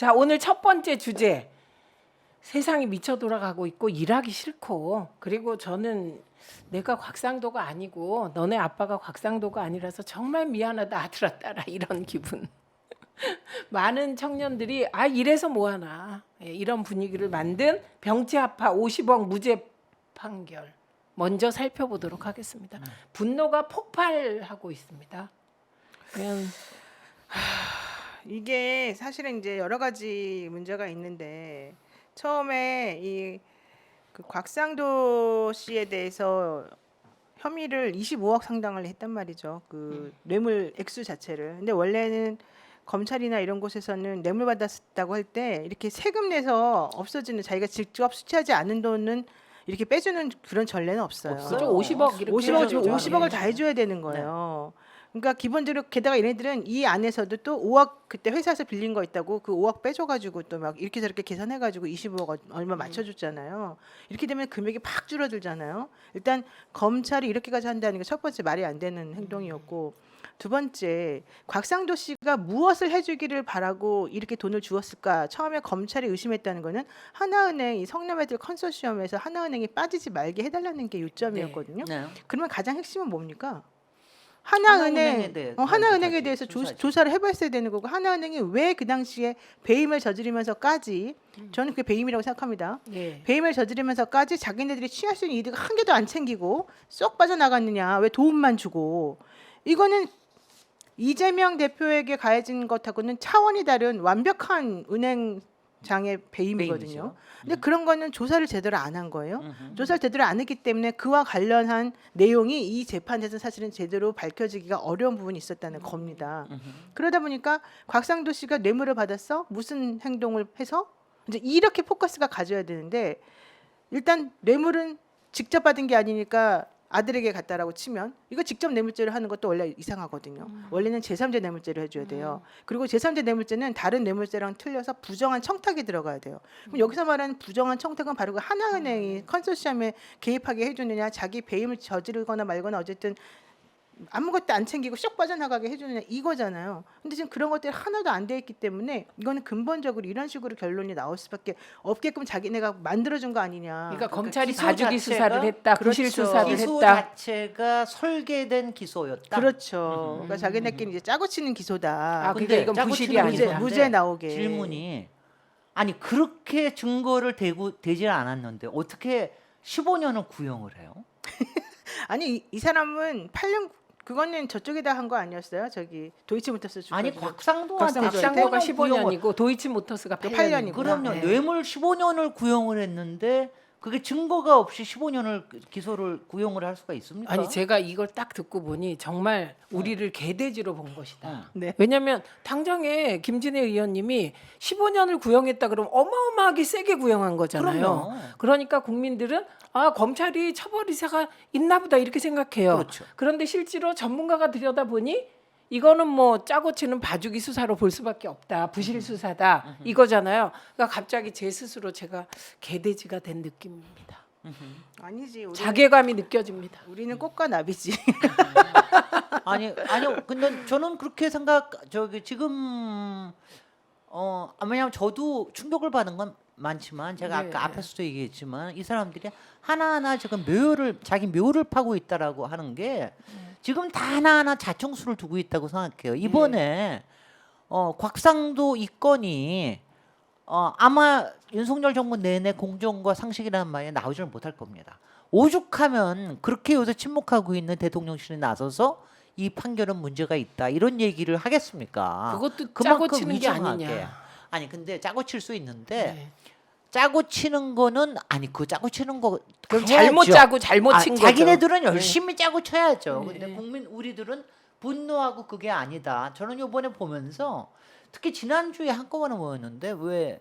자, 오늘 첫 번째 주제. 세상이 미쳐 돌아가고 있고 일하기 싫고, 그리고 저는 내가 곽상도가 아니고 너네 아빠가 곽상도가 아니라서 정말 미안하다 아들아 딸아 이런 기분. 많은 청년들이 아 이래서 뭐하나 이런 분위기를 만든 병치아파 50억 무죄 판결 먼저 살펴보도록 하겠습니다. 분노가 폭발하고 있습니다. 그냥 이게 사실은 이제 여러 가지 문제가 있는데 처음에 그 곽상도 씨에 대해서 혐의를 25억 상당을 했단 말이죠. 그 뇌물 액수 자체를. 근데 원래는 검찰이나 이런 곳에서는 뇌물 받았다고 할 때 이렇게 세금 내서 없어지는 자기가 직접 수취하지 않은 돈은 이렇게 빼주는 그런 전례는 없어요. 그죠? 50억 이렇게 50억, 해야죠. 50억을 네. 다 해줘야 되는 거예요. 그러니까 기본적으로 게다가 얘네들은 이 안에서도 또 5억 그때 회사에서 빌린 거 있다고 그 5억 빼줘가지고 또 막 이렇게 저렇게 계산해가지고 25억 얼마 맞춰줬잖아요. 이렇게 되면 금액이 팍 줄어들잖아요. 일단 검찰이 이렇게까지 한다는 게 첫 번째 말이 안 되는 행동이었고, 두 번째 곽상도 씨가 무엇을 해주기를 바라고 이렇게 돈을 주었을까? 처음에 검찰이 의심했다는 거는 하나은행 이 성남애들 컨소시엄에서 하나은행이 빠지지 말게 해달라는 게 요점이었거든요. 네. 그러면 가장 핵심은 뭡니까? 하나은행에 대해 하나은행에 대해서 조사하지. 조사를 해봤어야 되는 거고, 하나은행이 왜 그 당시에 배임을 저지르면서까지, 저는 그게 배임이라고 생각합니다. 예. 배임을 저지르면서까지 자기네들이 취할 수 있는 이득을 한 개도 안 챙기고 쏙 빠져나갔느냐, 왜 도움만 주고. 이거는 이재명 대표에게 가해진 것하고는 차원이 다른 완벽한 은행장의 배임이거든요. 배임이죠. 근데 그런 거는 조사를 제대로 안 한 거예요. 조사를 제대로 안 했기 때문에 그와 관련한 내용이 이 재판에서 사실은 제대로 밝혀지기가 어려운 부분이 있었다는 겁니다. 그러다 보니까 곽상도 씨가 뇌물을 받았어? 무슨 행동을 해서? 이제 이렇게 포커스가 가져야 되는데, 일단 뇌물은 직접 받은 게 아니니까 아들에게 갔다라고 치면 이거 직접 뇌물죄를 하는 것도 원래 이상하거든요. 원래는 제3자 뇌물죄를 해줘야 돼요. 그리고 제3자 뇌물죄는 다른 뇌물죄랑 틀려서 부정한 청탁이 들어가야 돼요. 그럼 여기서 말하는 부정한 청탁은 바로 그 하나은행이 컨소시엄에 개입하게 해주느냐, 자기 배임을 저지르거나 말거나 어쨌든 아무것도 안 챙기고 쏙 빠져나가게 해주느냐, 이거잖아요. 근데 지금 그런 것들이 하나도 안 돼 있기 때문에 이거는 근본적으로 이런 식으로 결론이 나올 수밖에 없게끔 자기네가 만들어준 거 아니냐. 그러니까 검찰이 기소 봐주기 자체가 수사를 했다, 부실 그렇죠. 수사를 기소 했다. 자체가 설계된 기소였다. 그렇죠. 그러니까 자기네끼리 이제 짜고 치는 기소다. 아, 근데 그러니까 이건 짜고 부실이 치는 아니다. 기소인데 무죄 나오게. 질문이 아니 그렇게 증거를 대질 않았는데 어떻게 15년을 구형을 해요? 아니 이 사람은 8년, 그거는 저쪽에다 한 거 아니었어요? 저기 도이치모터스 주가. 아니 곽상도한테 곽상도가 15년 구형을 15년이고 도이치모터스가 8년이고. 8년이구나. 그럼요. 네. 뇌물 15년을 구형을 했는데 그게 증거가 없이 15년을 기소를 구형을 할 수가 있습니까? 아니 제가 이걸 딱 듣고 보니 정말 우리를 개돼지로 본 것이다. 네. 왜냐하면 당장에 김진애 의원님이 15년을 구형했다 그러면 어마어마하게 세게 구형한 거잖아요. 그럼요. 그러니까 국민들은 아 검찰이 처벌 의사가 있나 보다 이렇게 생각해요. 그렇죠. 그런데 실제로 전문가가 들여다보니 이거는 뭐 짜고 치는 봐주기 수사로 볼 수밖에 없다. 부실 수사다. 이거잖아요. 그러니까 갑자기 제 스스로 제가 개돼지가 된 느낌입니다. 아니지. 우리는, 자괴감이 느껴집니다. 우리는 꽃과 나비지. 아니요. 근데 저는 그렇게 지금 왜냐면 저도 충격을 받은 건 많지만 제가 네. 아까 앞에서도 얘기했지만 이 사람들이 하나하나 지금 자기 묘를 파고 있다라고 하는 게 지금 다 하나하나 자청수를 두고 있다고 생각해요. 이번에 곽상도 이 건이 아마 윤석열 정부 내내 공정과 상식이라는 말이 나오지는 못할 겁니다. 오죽하면 그렇게 요새 침묵하고 있는 대통령실이 나서서 이 판결은 문제가 있다 이런 얘기를 하겠습니까? 그것도 짜고 그만큼 치는 게 위중하게. 아니냐. 아니 근데 짜고 칠 수 있는데 네. 짜고 치는 거는 아니 그 짜고 치는 거 그럼 해야죠. 잘못 짜고 잘못 친 거죠. 자기네들은 열심히 짜고 쳐야죠. 네. 근데 우리들은 분노하고 그게 아니다. 저는 이번에 보면서 특히 지난주에 한꺼번에 모였는데 왜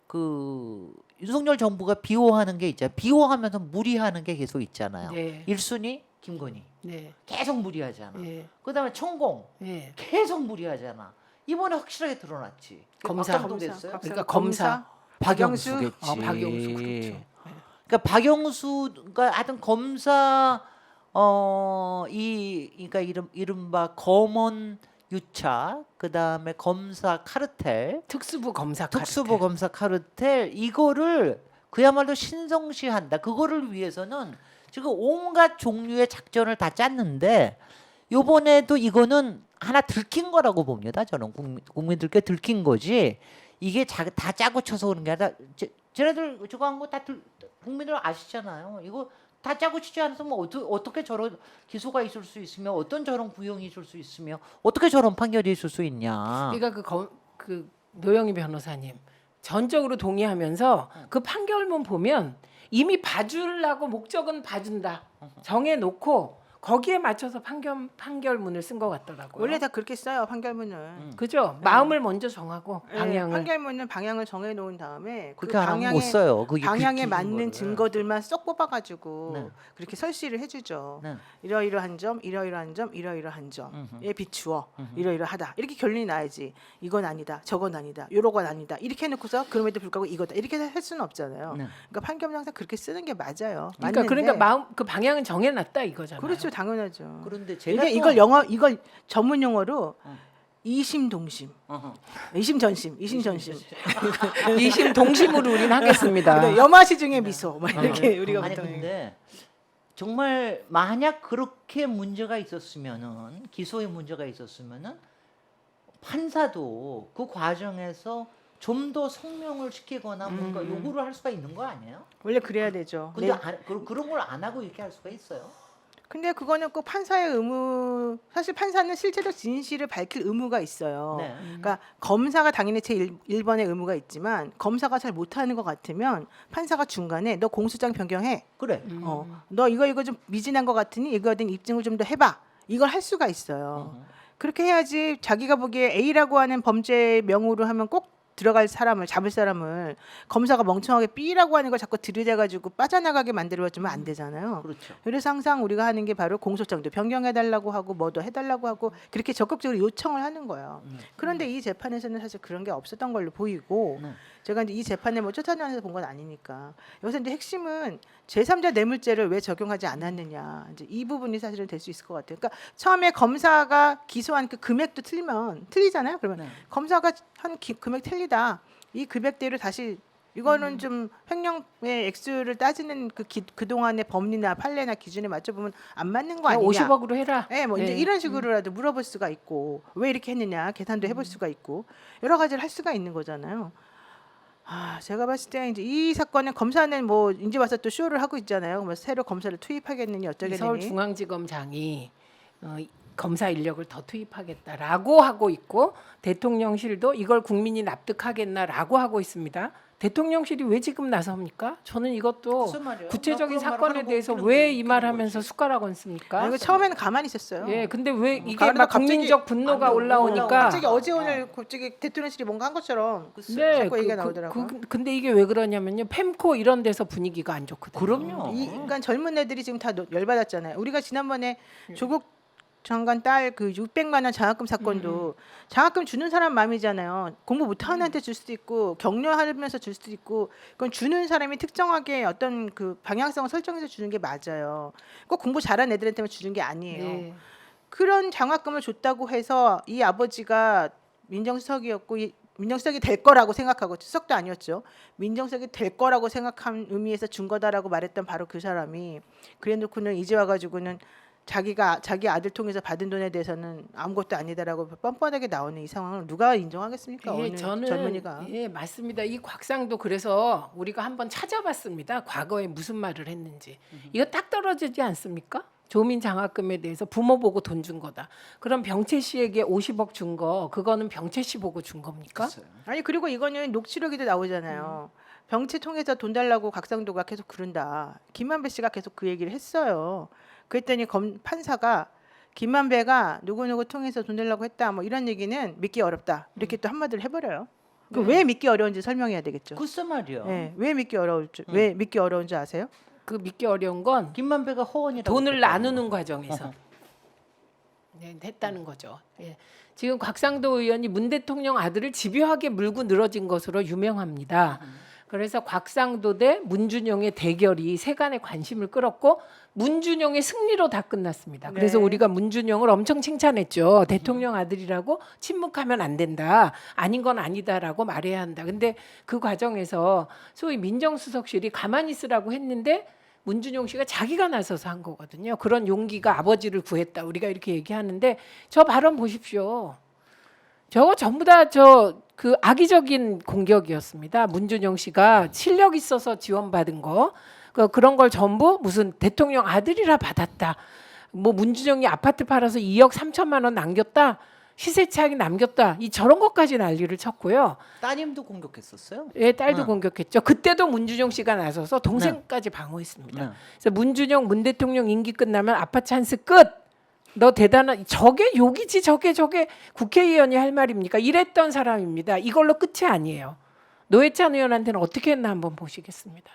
그 윤석열 정부가 비호하는 게 있잖아요. 비호하면서 무리하는 게 계속 있잖아요. 네. 1순위 김건희 네. 계속 무리하잖아. 네. 그다음에 천공 네. 계속 무리하잖아. 이번에 확실하게 드러났지. 검사. 곽상도됐어요. 그러니까 검사. 박영수겠지. 박영수 그렇죠. 그러니까 박영수가 하여튼 검사 그러니까 이른바 검언 유착, 그다음에 검사 카르텔, 특수부 검사 특수부 검사 카르텔 이거를 그야말로 신성시한다. 그거를 위해서는 지금 온갖 종류의 작전을 다 짰는데 요번에도 이거는 하나 들킨 거라고 봅니다. 저는 국민들께 들킨 거지. 이게 다 짜고 쳐서 그런 게 아니라 쟤네들 저거 한 거 다 국민들 아시잖아요. 이거 다 짜고 치지 않았으면 어떻게 저런 기소가 있을 수 있으며 어떤 저런 구형이 있을 수 있으며 어떻게 저런 판결이 있을 수 있냐. 그러니까 그 노영희 변호사님 전적으로 동의하면서 그 판결문 보면 이미 봐주려고 목적은 봐준다 정해놓고 거기에 맞춰서 판결문을 쓴 것 같더라고요. 원래 다 그렇게 써요 판결문은. 그죠? 마음을 먼저 정하고 방향을. 판결문은 방향을 정해 놓은 다음에 그 그렇게 안 하면 못 써요. 그게 방향에 기준 맞는 거를. 증거들만 쏙 뽑아가지고 네. 그렇게 설시를 해주죠. 네. 이러이러한 점, 이러이러한 점, 이러이러한 점에 비추어 이러이러하다. 이렇게 결론이 나야지. 이건 아니다, 저건 아니다, 요런 아니다. 이렇게 해놓고서 그럼에도 불구하고 이거다. 이렇게 할 수는 없잖아요. 네. 그러니까 판결문 항상 그렇게 쓰는 게 맞아요. 그러니까 마음 그 방향은 정해놨다 이거잖아요. 그렇죠, 당연하죠. 그런데 제가 이걸 전문 용어로 이심동심, 어허. 이심전심. 이심 동심으로 우린 하겠습니다. 그래, 염화시 중에 미소 막 이렇게 우리가 아니 보통 근데 정말 만약 그렇게 문제가 있었으면은 기소에 문제가 있었으면은 판사도 그 과정에서 좀 더 성명을 시키거나 뭔가 요구를 할 수가 있는 거 아니에요? 원래 그래야 되죠. 근데 그런 걸 안 하고 이렇게 할 수가 있어요? 근데 그거는 꼭 판사의 의무. 사실 판사는 실제로 진실을 밝힐 의무가 있어요. 네. 그러니까 검사가 당연히 제 1번의 의무가 있지만 검사가 잘 못하는 것 같으면 판사가 중간에 너 공소장 변경해. 그래. 너 이거 좀 미진한 것 같으니 이거에 대한 입증을 좀 더 해봐. 이걸 할 수가 있어요. 그렇게 해야지 자기가 보기에 A라고 하는 범죄 명으로 하면 꼭 들어갈 사람을 잡을 사람을 검사가 멍청하게 B라고 하는 걸 자꾸 들이대가지고 빠져나가게 만들어주면 안 되잖아요. 그렇죠. 그래서 항상 우리가 하는 게 바로 공소장도 변경해달라고 하고 뭐도 해달라고 하고 그렇게 적극적으로 요청을 하는 거예요. 그런데 이 재판에서는 사실 그런 게 없었던 걸로 보이고 네. 제가 이제 이 재판을 뭐 쫓아다녀서 본 건 아니니까 여기서 이제 핵심은 제3자 뇌물죄를 왜 적용하지 않았느냐 이제 이 부분이 사실은 될 수 있을 것 같아요. 그러니까 처음에 검사가 기소한 그 금액도 틀리잖아요. 그러면 네. 검사가 한 금액 틀리다. 이 금액대로 다시 이거는 좀 횡령의 액수를 따지는 그 동안의 법리나 판례나 기준에 맞춰 보면 안 맞는 거 아니냐. 50억으로 해라. 네, 뭐 이제 이런 식으로라도 물어볼 수가 있고 왜 이렇게 했느냐 계산도 해볼 수가 있고 여러 가지를 할 수가 있는 거잖아요. 제가 봤을 때 이제 이 사건은 검사는 뭐 이제 와서 또 쇼를 하고 있잖아요. 뭐 새로 검사를 투입하겠느니 어쩌겠느니. 서울중앙지검장이 검사 인력을 더 투입하겠다라고 하고 있고 대통령실도 이걸 국민이 납득하겠나라고 하고 있습니다. 대통령실이 왜 지금 나섭니까? 저는 이것도 무슨 말이에요? 구체적인 나 그런 사건에 말 대해서 하는 거 왜 이 웃기는 말하면서 거지. 숟가락 얹습니까? 이거 처음에는 가만히 있었어요. 예, 근데 왜 이게 그러다 막 갑자기 국민적 분노가 안 올라오니까 갑자기 어제 오늘 갑자기 대통령실이 뭔가 한 것처럼 자꾸 얘기가 나오더라고요. 근데 이게 왜 그러냐면요. 펨코 이런 데서 분위기가 안 좋거든요. 그럼요. 그러니까 젊은 애들이 지금 다 열받았잖아요. 우리가 지난번에 조국 장관 딸 그 600만 원 장학금 사건도 장학금 주는 사람 마음이잖아요. 공부 못하는 애한테 줄 수도 있고 격려하면서 줄 수도 있고 그건 주는 사람이 특정하게 어떤 그 방향성을 설정해서 주는 게 맞아요. 꼭 공부 잘하는 애들한테만 주는 게 아니에요. 네. 그런 장학금을 줬다고 해서 이 아버지가 민정수석이었고 민정수석이 될 거라고 생각하고 수석도 아니었죠. 민정수석이 될 거라고 생각한 의미에서 준 거다라고 말했던 바로 그 사람이 그래놓고는 이제 와가지고는 자기 아들 통해서 받은 돈에 대해서는 아무것도 아니다라고 뻔뻔하게 나오는 이 상황을 누가 인정하겠습니까? 예, 어느 저는 젊은이가. 예, 맞습니다. 이 곽상도 그래서 우리가 한번 찾아봤습니다. 과거에 무슨 말을 했는지. 이거 딱 떨어지지 않습니까? 조민 장학금에 대해서 부모 보고 돈 준 거다. 그럼 병채 씨에게 50억 준 거 그거는 병채 씨 보고 준 겁니까? 아니 그리고 이거는 녹취록에도 나오잖아요. 병채 통해서 돈 달라고 곽상도가 계속 그런다. 김만배 씨가 계속 그 얘기를 했어요. 그랬더니 판사가 김만배가 누구누구 통해서 돈 달라고 했다. 뭐 이런 얘기는 믿기 어렵다. 이렇게 또 한마디를 해버려요. 왜 믿기 어려운지 설명해야 되겠죠. 글쎄 말이야. 네, 왜 믿기 어려운지 아세요? 그 믿기 어려운 건 김만배가 허언이라고 돈을 그랬다고. 나누는 과정에서 네, 했다는 거죠. 예. 지금 곽상도 의원이 문 대통령 아들을 집요하게 물고 늘어진 것으로 유명합니다. 그래서 곽상도 대 문준용의 대결이 세간의 관심을 끌었고 문준용의 승리로 다 끝났습니다. 그래서 네. 우리가 문준용을 엄청 칭찬했죠. 대통령 아들이라고 침묵하면 안 된다. 아닌 건 아니다라고 말해야 한다. 근데 그 과정에서 소위 민정수석실이 가만히 있으라고 했는데 문준용 씨가 자기가 나서서 한 거거든요. 그런 용기가 아버지를 구했다. 우리가 이렇게 얘기하는데 저 발언 보십시오. 저거 전부 다 그 악의적인 공격이었습니다. 문준용 씨가 실력 있어서 지원받은 거 그런 걸 전부 무슨 대통령 아들이라 받았다. 뭐 문준용이 아파트 팔아서 2억 3천만 원 남겼다. 시세 차익 남겼다. 저런 것까지 난리를 쳤고요. 따님도 공격했었어요. 예, 딸도 네. 공격했죠. 그때도 문준용 씨가 나서서 동생까지 방어했습니다. 네. 그래서 문준용 문 대통령 임기 끝나면 아빠 찬스 끝. 너 대단한 저게 욕이지 저게 국회의원이 할 말입니까? 이랬던 사람입니다. 이걸로 끝이 아니에요. 노회찬 의원한테는 어떻게 했나 한번 보시겠습니다.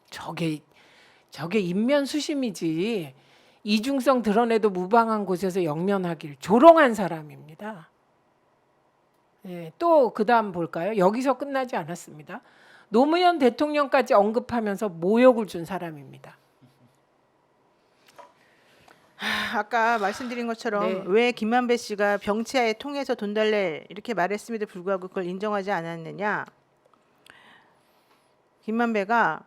저게 인면수심이지. 이중성 드러내도 무방한 곳에서 영면하길 조롱한 사람입니다. 예, 또 그다음 볼까요? 여기서 끝나지 않았습니다. 노무현 대통령까지 언급하면서 모욕을 준 사람입니다. 아까 말씀드린 것처럼 네. 왜 김만배 씨가 병치하에 통해서 돈 달래 이렇게 말했음에도 불구하고 그걸 인정하지 않았느냐? 김만배가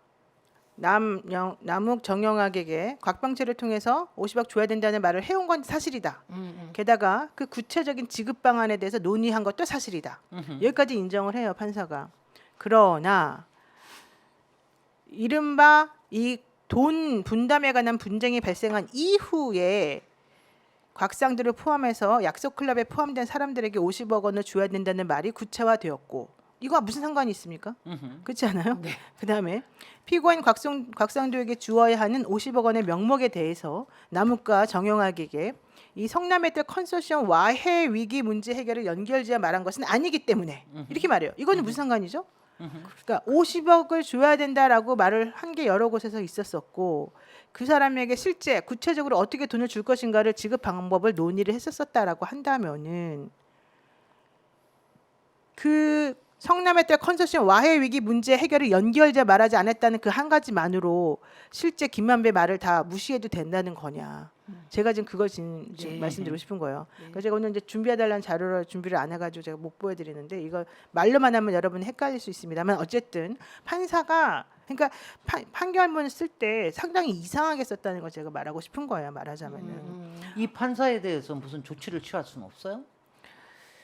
남욱 정영학에게 곽병채를 통해서 50억 줘야 된다는 말을 해온 건 사실이다. 게다가 그 구체적인 지급 방안에 대해서 논의한 것도 사실이다. 여기까지 인정을 해요, 판사가. 그러나 이른바 이 돈 분담에 관한 분쟁이 발생한 이후에 곽상도를 포함해서 약속 클럽에 포함된 사람들에게 50억 원을 줘야 된다는 말이 구체화되었고 이거와 무슨 상관이 있습니까? 그렇지 않아요? 네. 그다음에 피고인 곽상도에게 주어야 하는 50억 원의 명목에 대해서 남욱과 정영학에게 이 성남의들 컨소시엄 와해 위기 문제 해결을 연결지어 말한 것은 아니기 때문에 이렇게 말해요. 이거는 무슨 상관이죠? 그러니까 50억을 줘야 된다라고 말을 한 게 여러 곳에서 있었었고 그 사람에게 실제 구체적으로 어떻게 돈을 줄 것인가를 지급 방법을 논의를 했었다라고 한다면은 그 성남의 딸 컨소시엄 와해 위기 문제 해결을 연결자 말하지 않았다는 그 한 가지만으로 실제 김만배 말을 다 무시해도 된다는 거냐? 제가 지금 그걸 지금 네. 말씀드리고 싶은 거예요. 그러니까 제가 오늘 이제 준비해달라는 자료를 준비를 안 해가지고 제가 못 보여드리는데 이거 말로만 하면 여러분 헷갈릴 수 있습니다만 어쨌든 판사가 그러니까 판결문을 쓸 때 상당히 이상하게 썼다는 걸 제가 말하고 싶은 거예요. 말하자면은 이 판사에 대해서 무슨 조치를 취할 수는 없어요?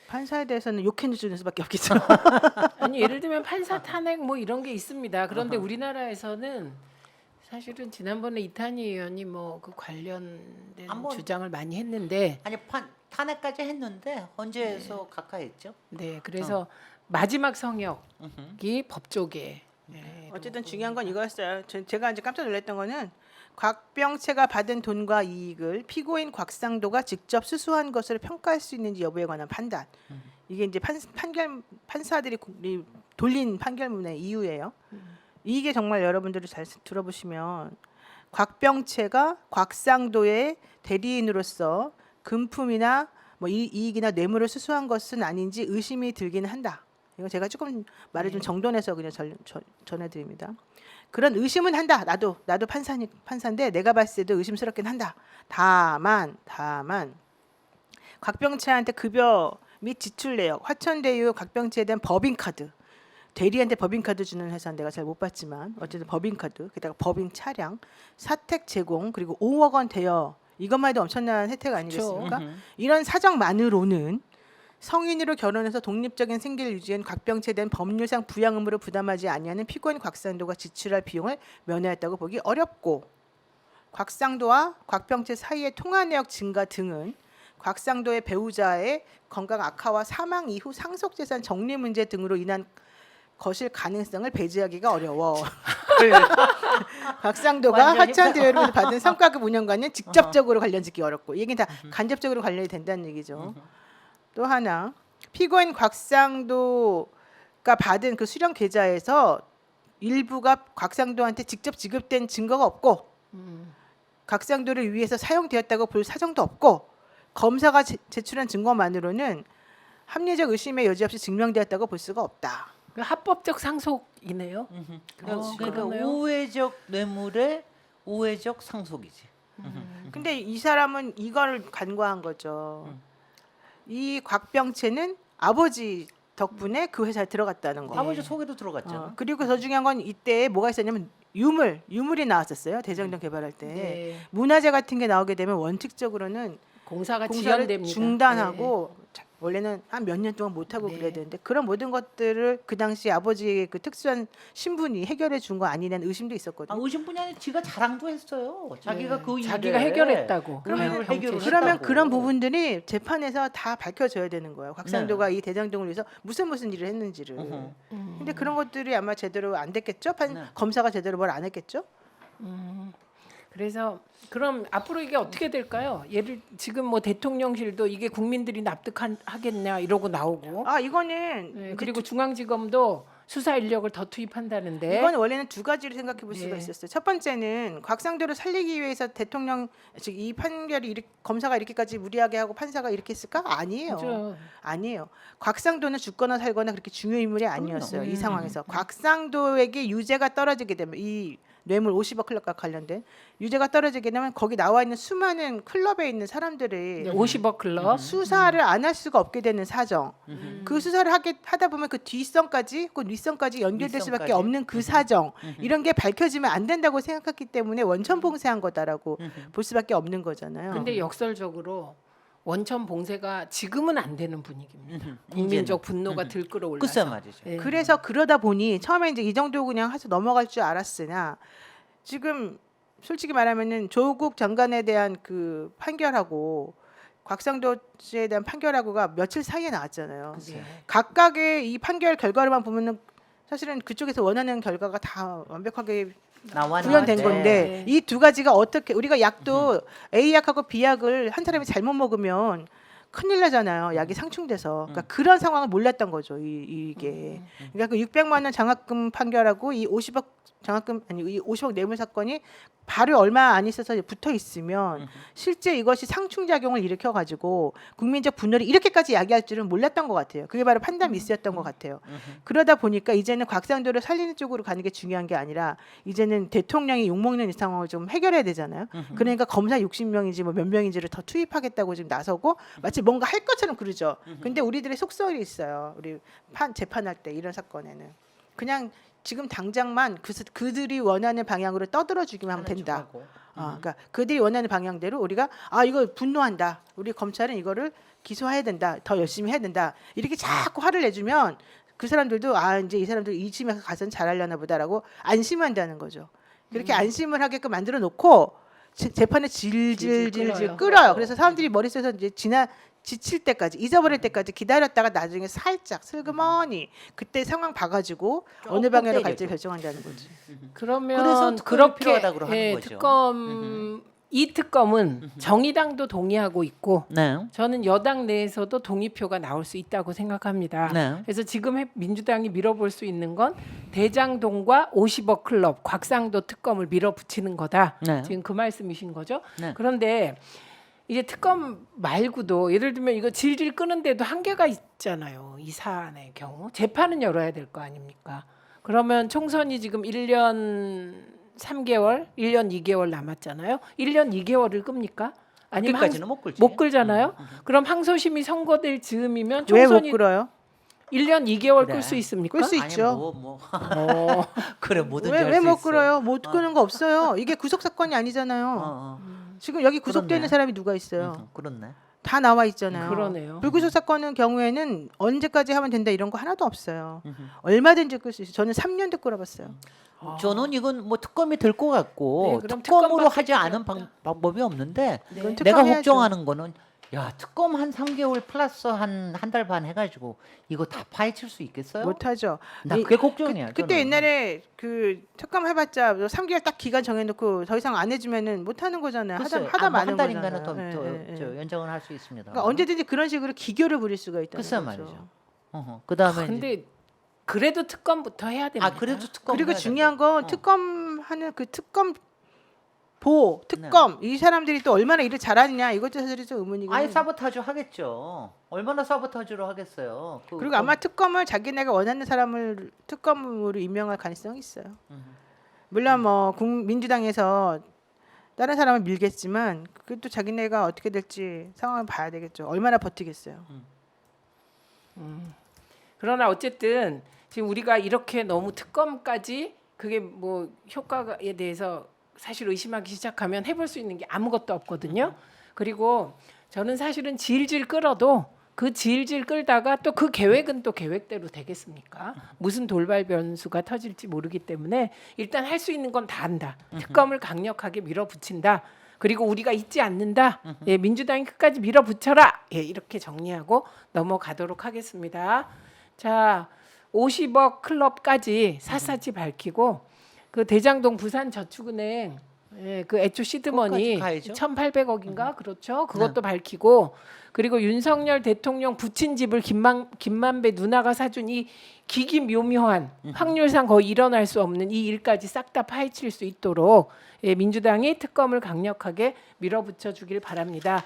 판사에 대해서는 욕해 주는 수밖에 없겠죠. 아니 예를 들면 판사 탄핵 뭐 이런 게 있습니다. 그런데 우리나라에서는 사실은 지난번에 이탄희 의원이 뭐 그 관련된 한번- 주장을 많이 했는데 아니 탄핵까지 했는데 헌재에서 각하했죠. 네 그래서 마지막 성역이 법조계 네, 어쨌든 중요한 건 이거였어요. 제가 이제 깜짝 놀랐던 거는 곽병채가 받은 돈과 이익을 피고인 곽상도가 직접 수수한 것으로 평가할 수 있는지 여부에 관한 판단. 이게 이제 판사들이 돌린 판결문의 이유예요. 이게 정말 여러분들이 잘 들어보시면 곽병채가 곽상도의 대리인으로서 금품이나 뭐 이익이나 뇌물을 수수한 것은 아닌지 의심이 들기는 한다. 이거 제가 조금 말을 좀 정돈해서 그냥 전해드립니다. 그런 의심은 한다. 나도 판사인데 내가 봤을 때도 의심스럽긴 한다. 다만 곽병채한테 급여 및 지출 내역, 화천대유 곽병채에 대한 법인카드, 대리한테 법인카드 주는 회사는 내가 잘 못 봤지만 어쨌든 법인카드, 게다가 법인 차량, 사택 제공 그리고 5억 원 대여 이것만 해도 엄청난 혜택 아니겠습니까? 이런 사정만으로는 성인으로 결혼해서 독립적인 생계를 유지한 곽병채에 대한 법률상 부양 의무를 부담하지 아니하는 피고인 곽상도가 지출할 비용을 면하였다고 보기 어렵고 곽상도와 곽병채 사이의 통화 내역 증가 등은 곽상도의 배우자의 건강 악화와 사망 이후 상속재산 정리 문제 등으로 인한 것일 가능성을 배제하기가 어려워. 곽상도가 완전히 화천대유를 받은 성과급 운영과는 직접적으로 관련짓기 어렵고 이게 다 간접적으로 관련이 된다는 얘기죠. 또 하나 피고인 곽상도가 받은 그 수령 계좌에서 일부가 곽상도한테 직접 지급된 증거가 없고 곽상도를 위해서 사용되었다고 볼 사정도 없고 검사가 제출한 증거만으로는 합리적 의심의 여지 없이 증명되었다고 볼 수가 없다. 그 합법적 상속이네요. 그러니까 그러네요. 우회적 뇌물의 우회적 상속이지. 근데 이 사람은 이걸 간과한 거죠. 이 곽병채는 아버지 덕분에 그 회사에 들어갔다는 거. 아버지 속에도 들어갔잖아. 그리고 더 중요한 건 이때 뭐가 있었냐면 유물이 나왔었어요. 대장동 개발할 때. 네. 문화재 같은 게 나오게 되면 원칙적으로는 공사가 공사를 지연됩니다. 중단하고 원래는 한 몇 년 동안 못 하고 네. 그래야 되는데 그런 모든 것들을 그 당시 아버지의 그 특수한 신분이 해결해 준 거 아니냐는 의심도 있었거든요. 의심뿐이 아니라 지가 자랑도 했어요. 자기가 그 일을 자기가 해결했다고. 그러면 네, 해결을 그러면 했다고. 그런 부분들이 재판에서 다 밝혀져야 되는 거예요. 곽상도가 이 대장동을 위해서 무슨 일을 했는지를. 근데 그런 것들이 아마 제대로 안 됐겠죠. 네. 검사가 제대로 뭘 안 했겠죠. 그래서 그럼 앞으로 이게 어떻게 될까요? 예를 지금 뭐 대통령실도 이게 국민들이 납득하겠냐 이러고 나오고, 이거는 네, 이제 그리고 중앙지검도 수사 인력을 더 투입한다는데. 이건 원래는 두 가지를 생각해 볼 수가 네. 있었어요. 첫 번째는 곽상도를 살리기 위해서 대통령 즉 이 판결이 검사가 이렇게까지 무리하게 하고 판사가 이렇게 했을까? 아니에요. 그죠. 아니에요. 곽상도는 죽거나 살거나 그렇게 중요 인물이 아니었어요. 이 음. 상황에서 곽상도에게 유죄가 떨어지게 되면 이 뇌물 50억 클럽과 관련된 유죄가 떨어지게 되면 거기 나와 있는 수많은 클럽에 있는 사람들이 50억 클럽. 수사를 안 할 수가 없게 되는 사정. 그 수사를 하다 보면 그 뒷선까지, 그 윗선까지 연결될 수밖에 윗선까지. 없는 그 사정. 이런 게 밝혀지면 안 된다고 생각했기 때문에 원천 봉쇄한 거다라고 볼 수밖에 없는 거잖아요. 근데 역설적으로 원천 봉쇄가 지금은 안 되는 분위기입니다. 이제는. 국민적 분노가 들끓어올라서. 글쎄 말이죠. 예. 그래서 그러다 보니 처음에 이제 이 정도 그냥 해서 넘어갈 줄 알았으나 지금 솔직히 말하면은 조국 장관에 대한 그 판결하고 곽상도 씨에 대한 판결하고가 며칠 사이에 나왔잖아요. 글쎄. 각각의 이 판결 결과로만 보면은 사실은 그쪽에서 원하는 결과가 다 완벽하게 구현된 나왔는데. 건데 이 두 가지가 어떻게 우리가 약도 A 약하고 B 약을 한 사람이 잘못 먹으면 큰일 나잖아요. 약이 상충돼서. 그러니까 그런 상황을 몰랐던 거죠. 이게. 그러니까 그 600만 원 장학금 판결하고 이 50억 장학금 아니 이 50억 뇌물 사건이 바로 얼마 안 있어서 붙어 있으면 실제 이것이 상충 작용을 일으켜 가지고 국민적 분노를 이렇게까지 야기할 줄은 몰랐던 것 같아요. 그게 바로 판단 미스였던 것 같아요. 그러다 보니까 이제는 곽상도를 살리는 쪽으로 가는 게 중요한 게 아니라 이제는 대통령이 욕먹는 이 상황을 좀 해결해야 되잖아요. 그러니까 검사 60명인지 뭐 몇 명인지를 더 투입하겠다고 지금 나서고 마치 뭔가 할 것처럼 그러죠. 근데 우리들의 속설이 있어요. 우리 재판할 때 이런 사건에는 그냥 지금 당장만 그들이 원하는 방향으로 떠들어 주기만 하면 된다. 그러니까 그들이 원하는 방향대로 우리가 이거 분노한다. 우리 검찰은 이거를 기소해야 된다. 더 열심히 해야 된다. 이렇게 자꾸 화를 내주면 그 사람들도 이제 이 사람들 이쯤에 가서는 잘하려나 보다라고 안심한다는 거죠. 그렇게 안심을 하게끔 만들어 놓고 재판에 질질질질 끌어요. 그래서 사람들이 머릿속에서 이제 지칠 때까지 잊어버릴 때까지 기다렸다가 나중에 살짝 슬그머니 그때 상황 봐가지고 어느 방향으로 갈지 결정한다는 거지. 그러면 그래서 특검이 그렇게 필요하다고 하는 거죠. 이 특검은 정의당도 동의하고 있고 네. 저는 여당 내에서도 동의표가 나올 수 있다고 생각합니다. 네. 그래서 지금 민주당이 밀어볼 수 있는 건 대장동과 50억 클럽 곽상도 특검을 밀어붙이는 거다. 네. 지금 그 말씀이신 거죠. 네. 그런데 이제 특검 말고도 예를 들면 이거 질질 끄는데도 한계가 있잖아요. 이 사안의 경우 재판은 열어야 될 거 아닙니까? 그러면 총선이 지금 1년 3개월, 1년 2개월 남았잖아요. 1년 2개월을 끕니까? 아니면 그때까지는 못 끌지. 못 끌잖아요. 그럼 항소심이 선고될 즈음이면 왜 못 총선이 끌어요? 1년 2개월 그래. 끌 수 있습니까? 끌 수 아니, 있죠. 그래 뭐든지 왜 못 끌어요? 못 끄는 거 없어요. 이게 구속 사건이 아니잖아요. 지금 여기 구속되는 그렇네. 사람이 누가 있어요? 그렇네. 다 나와 있잖아요. 그러네요. 불구속 사건의 경우에는 언제까지 하면 된다 이런 거 하나도 없어요. 얼마든지 끌 수 있어요. 저는 3년도 끌어봤어요. 저는 이건 뭐 특검이 될 것 같고 네, 그럼 특검으로 특검밖에 하지 않은 없죠. 방법이 없는데 이건 내가 특검해야죠. 걱정하는 거는 특검 한 3개월 플러스 한 달 반 해가지고 이거 다 파헤칠 수 있겠어요? 못하죠. 나 그게 걱정이야. 그때 저는. 옛날에 그 특검 해봤자 3개월 딱 기간 정해놓고 더 이상 안 해주면은 못하는 거잖아요. 글쎄, 하다 뭐 마는 한 달인가는 거잖아요. 더 예, 예, 예. 저 연장을 할 수 있습니다. 그러니까 언제든지 그런 식으로 기교를 부릴 수가 있다는 글쎄 거죠. 말이죠. 그다음에 이제- 근데 그래도 특검부터 해야 됩니다. 그래도 특검 그리고 해야 중요한 된다. 건 특검하는 그 특검 보, 특검 이 사람들이 또 얼마나 일을 잘하느냐 이것도 사실 좀 의문이긴 아예 해요. 사보타주 하겠죠. 얼마나 사보타주를 하겠어요. 그리고 아마 특검을 자기네가 원하는 사람을 특검으로 임명할 가능성이 있어요. 물론 뭐 민주당에서 다른 사람을 밀겠지만 그것도 자기네가 어떻게 될지 상황을 봐야 되겠죠. 얼마나 버티겠어요. 그러나 어쨌든 지금 우리가 이렇게 너무 특검까지 그게 뭐 효과에 대해서 사실 의심하기 시작하면 해볼 수 있는 게 아무것도 없거든요. 그리고 저는 사실은 질질 끌어도 그 질질 끌다가 또 그 계획은 또 계획대로 되겠습니까? 무슨 돌발 변수가 터질지 모르기 때문에 일단 할 수 있는 건 다 한다. 특검을 강력하게 밀어붙인다. 그리고 우리가 잊지 않는다. 예, 민주당이 끝까지 밀어붙여라. 예, 이렇게 정리하고 넘어가도록 하겠습니다. 자, 50억 클럽까지 샅샅이 밝히고 그 대장동 부산저축은행 예, 그 애초 시드머니 거기까지 가야죠. 1,800억인가 그렇죠. 그것도 밝히고 그리고 윤석열 대통령 부친 집을 김만배 누나가 사준 이 기기묘묘한 확률상 거의 일어날 수 없는 이 일까지 싹 다 파헤칠 수 있도록 예, 민주당이 특검을 강력하게 밀어붙여 주길 바랍니다.